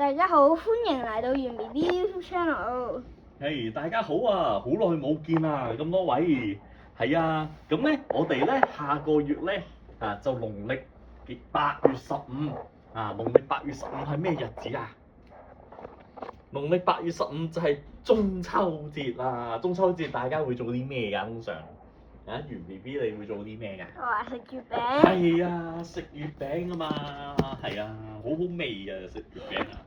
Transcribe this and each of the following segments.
大家好，歡迎嚟到袁 BB YouTube channel。大家好啊，好耐冇見啦，咁多位。係啊，咁咧我哋咧下個月咧就農曆8月15啊，農曆8月15係咩日子啊？農曆8月15就係中秋節啦。中秋節大家會做啲咩㗎？通常袁 BB 你會做啲咩㗎？我話食月餅。係啊，食月餅啊嘛，係啊，好好味啊食月餅啊！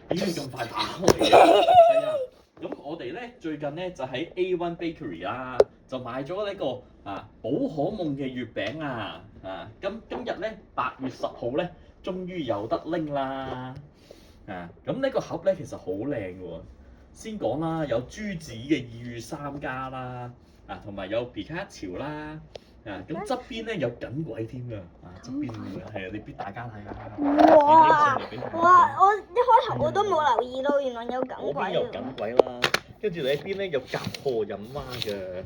點解咁快打開嘅？係啊，咁我哋咧最近咧就喺 A1 Bakery 啦，就買咗呢個寶可夢嘅月餅啊！今日咧8月10號咧，終於有得拎啦！咁呢個盒咧其實好靚嘅喎。先講啦，有朱子嘅2月3加啦，同埋有皮卡丘啦。咁側邊咧有緊鬼添㗎，側邊係啊，你俾大家睇下。哇！我一開頭我都冇留意到，原來有緊鬼。嗰邊有緊鬼啦，跟住你邊咧有甲賀飲蛙嘅。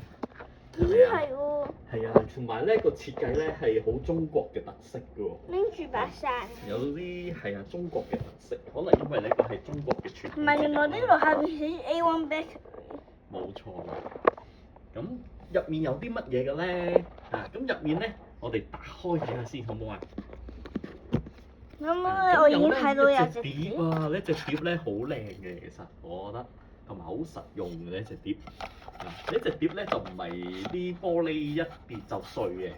咦係喎。係啊，同埋咧個設計咧係好中國嘅特色㗎喎。拎住把傘。有啲係啊中國嘅特色，可能因為呢個係中國嘅傳統。唔係，原來呢度下邊寫 A1 Bakery。冇錯啦。咁入面有啲乜嘢嘅咧？咁入面咧，我哋打開睇下先，好唔好啊？我已經睇到有隻碟啊！呢隻碟咧好靚嘅，其實我覺得，同埋好實用嘅呢隻碟。呢隻碟咧就唔係啲玻璃一跌就碎嘅，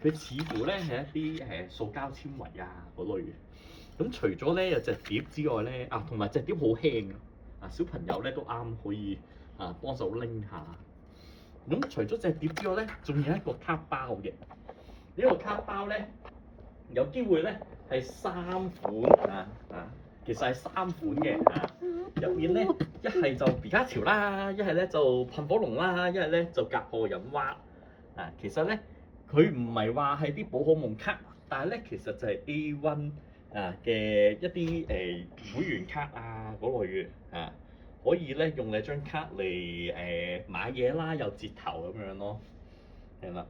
佢似乎咧係一啲塑膠纖維嗰類嘅。咁除咗咧有隻碟之外咧，同埋隻碟好輕啊！小朋友咧都啱可以幫手拎下。咁除咗隻碟之外咧，仲有一個卡包嘅。呢個卡包咧有機會咧係3款其實係3款嘅入面咧一係就皮卡丘啦，一係咧就噴火龍啦，一係咧就甲賀飲蛙。其實咧佢唔係話係啲寶可夢卡，但係咧其實就係 A1 嘅一啲會員卡嗰類嘅可以咧用你張卡嚟買嘢啦，有折頭咁樣咯，係啦。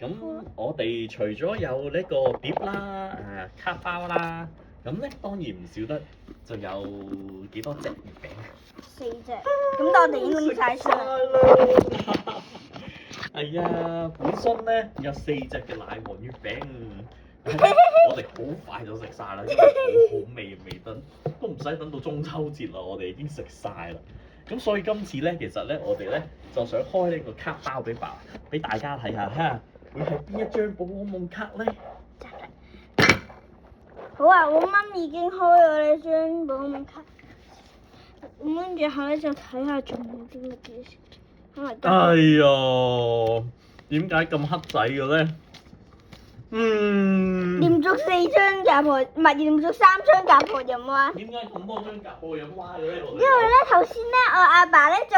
咁我哋除咗有呢個碟啦、卡包啦，咁咧當然唔少得就有幾多隻月餅？4隻。咁我哋已經拎晒啦。係啊，本身咧有4隻嘅奶黃月餅。我哋好快就食晒啦，因為好好味，未等都唔使等到中秋節啦，我哋已經食晒啦。咁所以今次咧，其實咧我哋咧就想開呢個卡包俾大家睇下，會係邊一張寶可夢卡咧？好啊，我媽已經開咗呢張寶可夢卡，咁跟住後咧就睇下仲有啲乜嘢先。哎呀，點解咁黑仔嘅咧？連續4張甲賀，唔係連續3張甲賀飲蛙。點解咁多張甲賀飲蛙嘅咧？因為咧頭先咧我阿爸咧就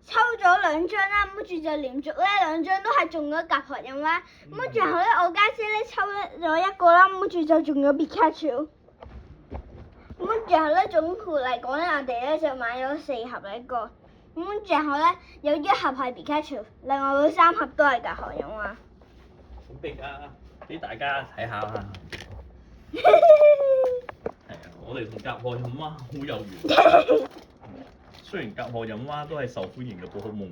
抽咗2張啦，跟住就連續咧2張都係中咗甲賀飲蛙，跟住後咧我家姐咧抽咗1個啦，跟住就中咗皮卡丘。咁跟住後咧總括嚟講咧，我哋咧就買咗4盒呢個，咁跟住後咧有1盒係皮卡丘，另外嗰3盒都係甲賀飲蛙。好逼啊！俾大家睇下啦。我哋同甲賀飲蛙好有緣。雖然甲賀飲蛙都係受歡迎嘅寶可夢，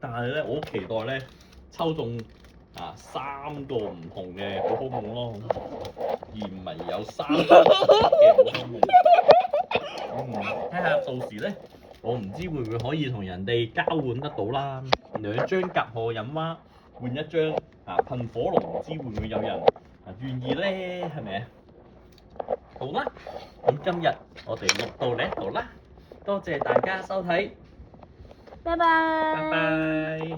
但係咧我好期待咧抽中3個唔同嘅寶可夢咯，而唔係有3個嘅寶可夢。睇下到時咧，我唔知會唔會可以同人哋交換得到啦。2張甲賀飲蛙換1張噴火龍，唔知會唔會有人願意咧？係咪？好啦，咁今日我哋錄到呢度啦，多謝大家收睇，拜拜。拜拜。